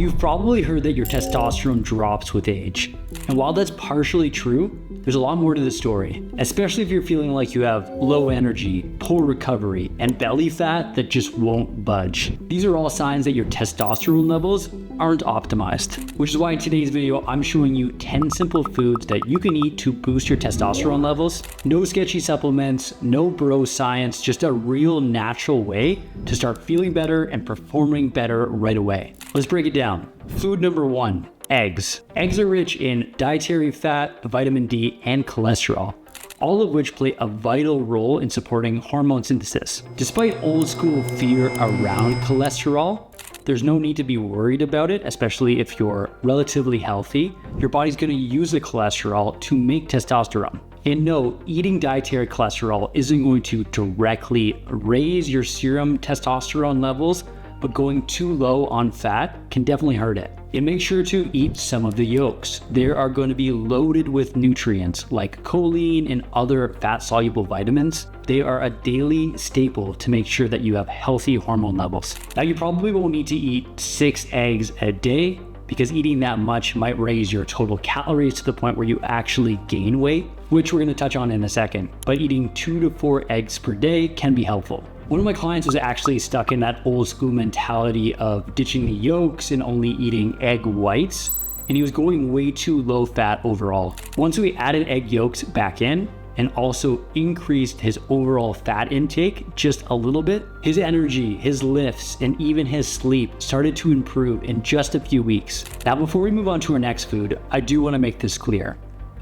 You've probably heard that your testosterone drops with age. And while that's partially true, there's a lot more to the story, especially if you're feeling like you have low energy, poor recovery, and belly fat that just won't budge. These are all signs that your testosterone levels aren't optimized, which is why in today's video, I'm showing you 10 simple foods that you can eat to boost your testosterone levels. No sketchy supplements, no bro science, just a real natural way to start feeling better and performing better right away. Let's break it down. Food number 1. Eggs. Eggs are rich in dietary fat, vitamin D, and cholesterol, all of which play a vital role in supporting hormone synthesis. Despite old school fear around cholesterol, there's no need to be worried about it, especially if you're relatively healthy. Your body's going to use the cholesterol to make testosterone. And no, eating dietary cholesterol isn't going to directly raise your serum testosterone levels, but going too low on fat can definitely hurt it. And make sure to eat some of the yolks. They are going to be loaded with nutrients like choline and other fat-soluble vitamins. They are a daily staple to make sure that you have healthy hormone levels. Now, you probably won't need to eat 6 eggs a day because eating that much might raise your total calories to the point where you actually gain weight, which we're going to touch on in a second. But eating 2 to 4 eggs per day can be helpful. One of my clients was actually stuck in that old school mentality of ditching the yolks and only eating egg whites, and he was going way too low fat overall. Once we added egg yolks back in and also increased his overall fat intake just a little bit, his energy, his lifts, and even his sleep started to improve in just a few weeks. Now, before we move on to our next food, I do want to make this clear.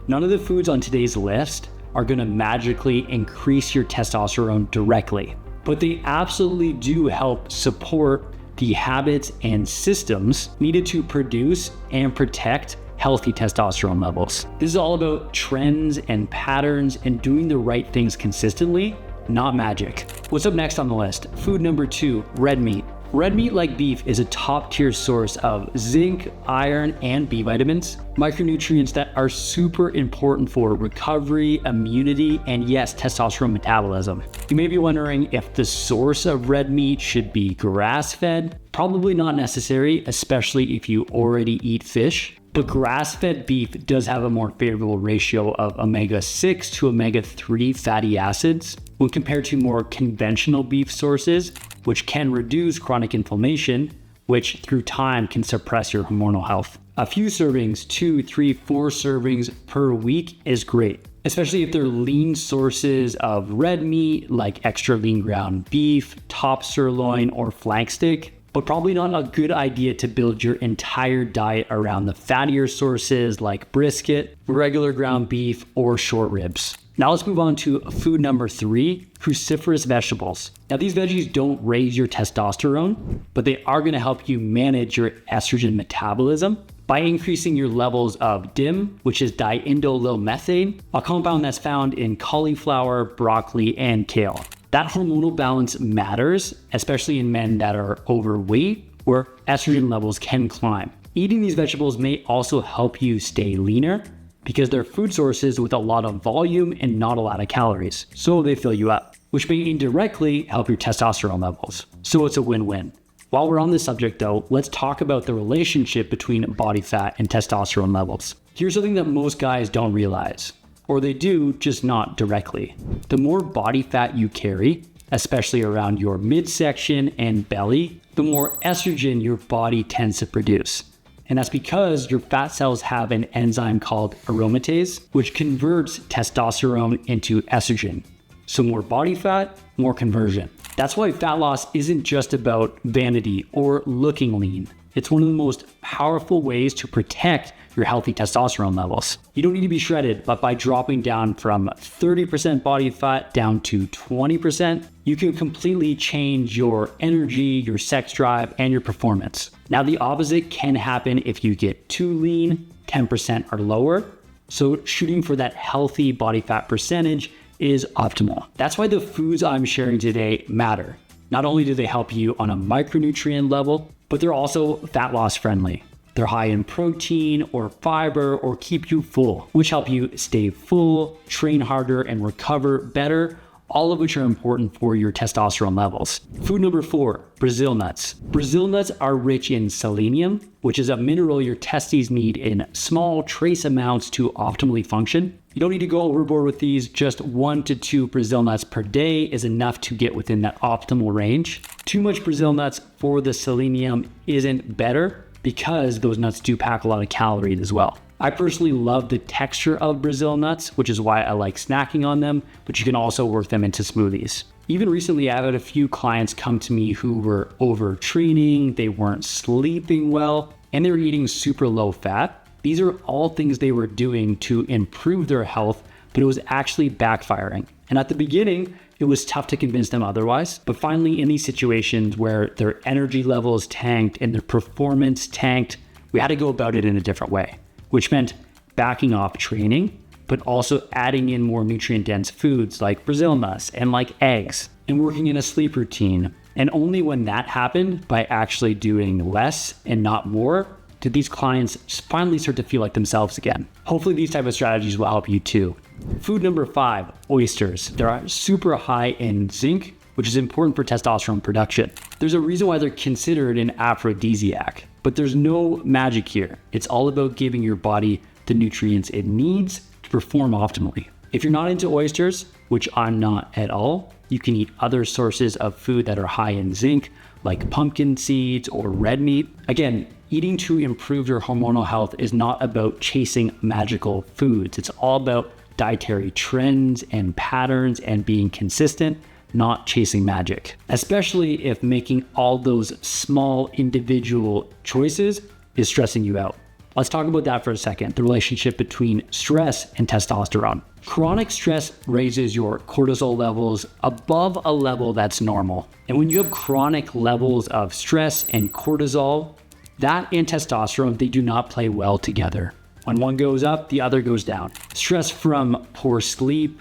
None of the foods on today's list are going to magically increase your testosterone directly, but they absolutely do help support the habits and systems needed to produce and protect healthy testosterone levels. This is all about trends and patterns and doing the right things consistently, not magic. What's up next on the list? Food number 2, red meat. Red meat, like beef, is a top-tier source of zinc, iron, and B vitamins, micronutrients that are super important for recovery, immunity, and yes, testosterone metabolism. You may be wondering if the source of red meat should be grass-fed. Probably not necessary, especially if you already eat fish. But grass-fed beef does have a more favorable ratio of omega-6 to omega-3 fatty acids when compared to more conventional beef sources, which can reduce chronic inflammation, which through time can suppress your hormonal health. A few servings, 2, 3, 4 servings per week is great, especially if they're lean sources of red meat like extra lean ground beef, top sirloin, or flank steak. But probably not a good idea to build your entire diet around the fattier sources like brisket, regular ground beef, or short ribs. Now let's move on to food number 3, cruciferous vegetables. Now these veggies don't raise your testosterone, but they are going to help you manage your estrogen metabolism by increasing your levels of DIM, which is diindolylmethane, a compound that's found in cauliflower, broccoli, and kale. That hormonal balance matters, especially in men that are overweight, where estrogen levels can climb. Eating these vegetables may also help you stay leaner because they're food sources with a lot of volume and not a lot of calories, so they fill you up, which may indirectly help your testosterone levels. So it's a win-win. While we're on this subject though, let's talk about the relationship between body fat and testosterone levels. Here's something that most guys don't realize. Or they do, just not directly. The more body fat you carry, especially around your midsection and belly, the more estrogen your body tends to produce. And that's because your fat cells have an enzyme called aromatase, which converts testosterone into estrogen. So more body fat, more conversion. That's why fat loss isn't just about vanity or looking lean. It's one of the most powerful ways to protect your healthy testosterone levels. You don't need to be shredded, but by dropping down from 30% body fat down to 20%, you can completely change your energy, your sex drive, and your performance. Now, the opposite can happen if you get too lean, 10% or lower. So shooting for that healthy body fat percentage is optimal. That's why the foods I'm sharing today matter. Not only do they help you on a micronutrient level, but they're also fat loss friendly. They're high in protein or fiber or keep you full, which help you stay full, train harder, and recover better, all of which are important for your testosterone levels. Food number 4, Brazil nuts. Brazil nuts are rich in selenium, which is a mineral your testes need in small trace amounts to optimally function. You don't need to go overboard with these. Just 1 to 2 Brazil nuts per day is enough to get within that optimal range. Too much Brazil nuts for the selenium isn't better because those nuts do pack a lot of calories as well. I personally love the texture of Brazil nuts, which is why I like snacking on them, but you can also work them into smoothies. Even recently, I've had a few clients come to me who were overtraining, they weren't sleeping well, and they were eating super low fat. These are all things they were doing to improve their health, but it was actually backfiring. And at the beginning, it was tough to convince them otherwise. But finally, in these situations where their energy levels tanked and their performance tanked, we had to go about it in a different way, which meant backing off training, but also adding in more nutrient-dense foods like Brazil nuts and like eggs, and working in a sleep routine. And only when that happened, by actually doing less and not more, did these clients finally start to feel like themselves again. Hopefully these type of strategies will help you too. Food number 5, oysters. They're super high in zinc, which is important for testosterone production. There's a reason why they're considered an aphrodisiac, but there's no magic here. It's all about giving your body the nutrients it needs to perform optimally. If you're not into oysters, which I'm not at all, you can eat other sources of food that are high in zinc, like pumpkin seeds or red meat. Again, eating to improve your hormonal health is not about chasing magical foods. It's all about dietary trends and patterns and being consistent, not chasing magic, especially if making all those small individual choices is stressing you out. Let's talk about that for a second, the relationship between stress and testosterone. Chronic stress raises your cortisol levels above a level that's normal. And when you have chronic levels of stress and cortisol, that and testosterone, they do not play well together. When one goes up, the other goes down. Stress from poor sleep,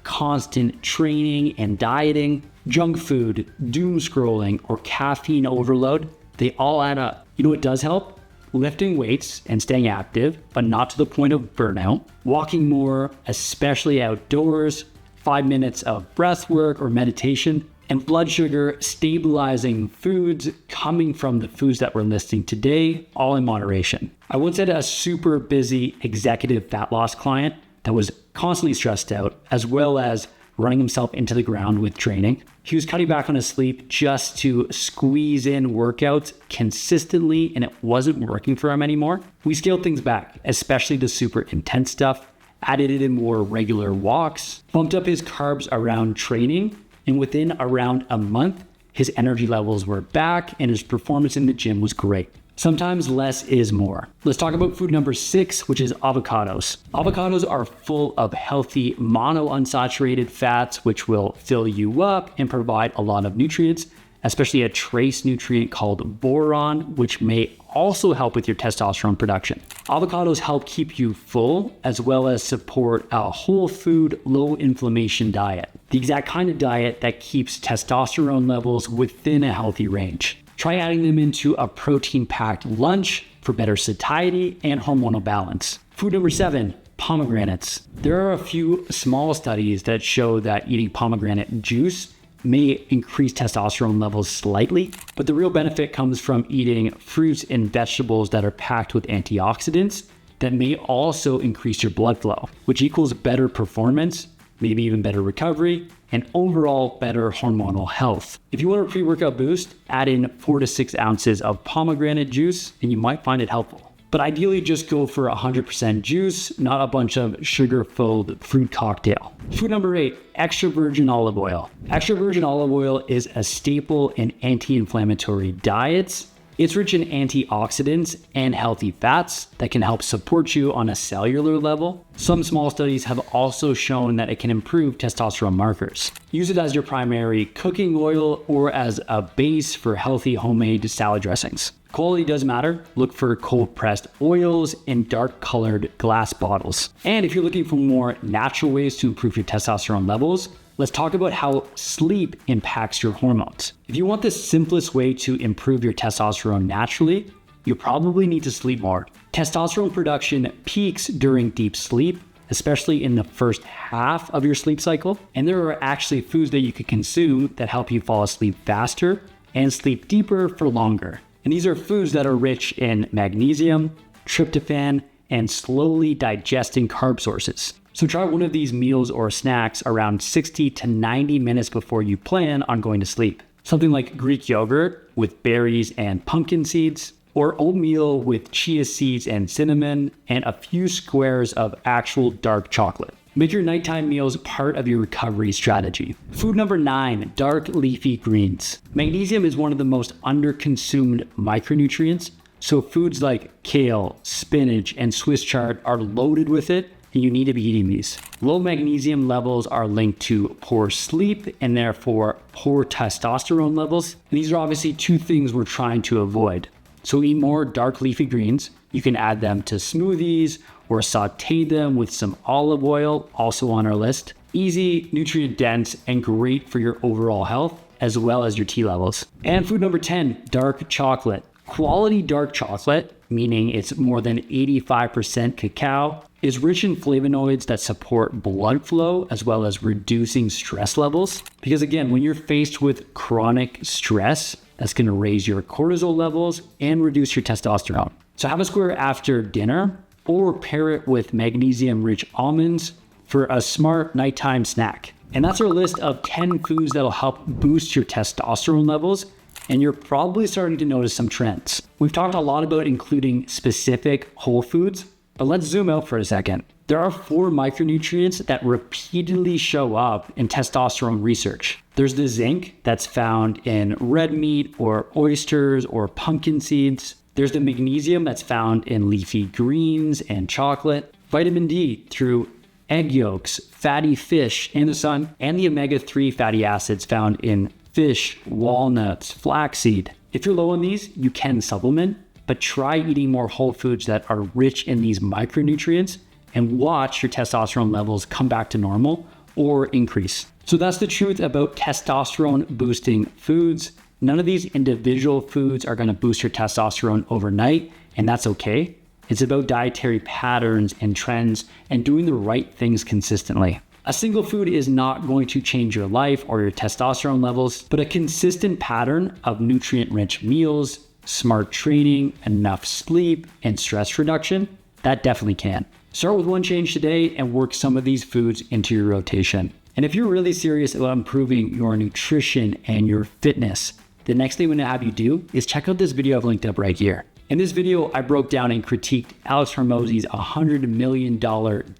constant training and dieting, junk food, doom scrolling, or caffeine overload, they all add up. You know what does help? Lifting weights and staying active, but not to the point of burnout. Walking more, especially outdoors, 5 minutes of breath work or meditation, and blood sugar stabilizing foods coming from the foods that we're listing today, all in moderation. I once had a super busy executive fat loss client that was constantly stressed out, as well as running himself into the ground with training. He was cutting back on his sleep just to squeeze in workouts consistently, and it wasn't working for him anymore. We scaled things back, especially the super intense stuff, added in more regular walks, bumped up his carbs around training, and within around a month, his energy levels were back and his performance in the gym was great. Sometimes less is more. Let's talk about food number 6, which is avocados. Avocados are full of healthy monounsaturated fats, which will fill you up and provide a lot of nutrients, especially a trace nutrient called boron, which may also help with your testosterone production. Avocados help keep you full, as well as support a whole food, low inflammation diet. The exact kind of diet that keeps testosterone levels within a healthy range. Try adding them into a protein-packed lunch for better satiety and hormonal balance. Food number 7, pomegranates. There are a few small studies that show that eating pomegranate juice may increase testosterone levels slightly, but the real benefit comes from eating fruits and vegetables that are packed with antioxidants that may also increase your blood flow, which equals better performance, maybe even better recovery, and overall better hormonal health. If you want a pre-workout boost, add in 4 to 6 ounces of pomegranate juice and you might find it helpful. But ideally just go for 100% juice, not a bunch of sugar-filled fruit cocktail. Food number 8, extra virgin olive oil. Extra virgin olive oil is a staple in anti-inflammatory diets. It's rich in antioxidants and healthy fats that can help support you on a cellular level. Some small studies have also shown that it can improve testosterone markers. Use it as your primary cooking oil or as a base for healthy homemade salad dressings. Quality does matter. Look for cold pressed oils in dark colored glass bottles. And if you're looking for more natural ways to improve your testosterone levels, let's talk about how sleep impacts your hormones. If you want the simplest way to improve your testosterone naturally, you probably need to sleep more. Testosterone production peaks during deep sleep, especially in the first half of your sleep cycle. And there are actually foods that you could consume that help you fall asleep faster and sleep deeper for longer. And these are foods that are rich in magnesium, tryptophan, and slowly digesting carb sources. So try one of these meals or snacks around 60 to 90 minutes before you plan on going to sleep. Something like Greek yogurt with berries and pumpkin seeds, or oatmeal with chia seeds and cinnamon, and a few squares of actual dark chocolate. Make your nighttime meals part of your recovery strategy. Food number 9, dark leafy greens. Magnesium is one of the most under-consumed micronutrients, so foods like kale, spinach, and Swiss chard are loaded with it, and you need to be eating these. Low magnesium levels are linked to poor sleep and therefore poor testosterone levels. And these are obviously two things we're trying to avoid. So eat more dark leafy greens. You can add them to smoothies or saute them with some olive oil, also on our list. Easy, nutrient dense, and great for your overall health, as well as your T levels. And food number 10, dark chocolate. Quality dark chocolate, meaning it's more than 85% cacao, is rich in flavonoids that support blood flow as well as reducing stress levels. Because again, when you're faced with chronic stress, that's going to raise your cortisol levels and reduce your testosterone. So have a square after dinner or pair it with magnesium-rich almonds for a smart nighttime snack. And that's our list of 10 foods that'll help boost your testosterone levels. And you're probably starting to notice some trends. We've talked a lot about including specific whole foods, but let's zoom out for a second. There are 4 micronutrients that repeatedly show up in testosterone research. There's the zinc that's found in red meat or oysters or pumpkin seeds. There's the magnesium that's found in leafy greens and chocolate. Vitamin D through egg yolks, fatty fish, and the sun. And the omega-3 fatty acids found in fish, walnuts, flaxseed. If you're low on these, you can supplement, but try eating more whole foods that are rich in these micronutrients and watch your testosterone levels come back to normal or increase. So that's the truth about testosterone boosting foods. None of these individual foods are going to boost your testosterone overnight, and that's okay. It's about dietary patterns and trends and doing the right things consistently. A single food is not going to change your life or your testosterone levels, but a consistent pattern of nutrient-rich meals, smart training, enough sleep, and stress reduction, that definitely can. Start with one change today and work some of these foods into your rotation. And if you're really serious about improving your nutrition and your fitness, the next thing I'm gonna have you do is check out this video I've linked up right here. In this video, I broke down and critiqued Alex Hormozi's $100 million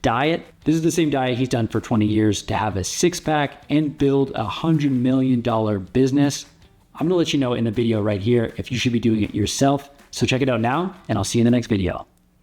diet. This is the same diet he's done for 20 years to have a six-pack and build a $100 million business. I'm gonna let you know in the video right here if you should be doing it yourself. So check it out now, and I'll see you in the next video.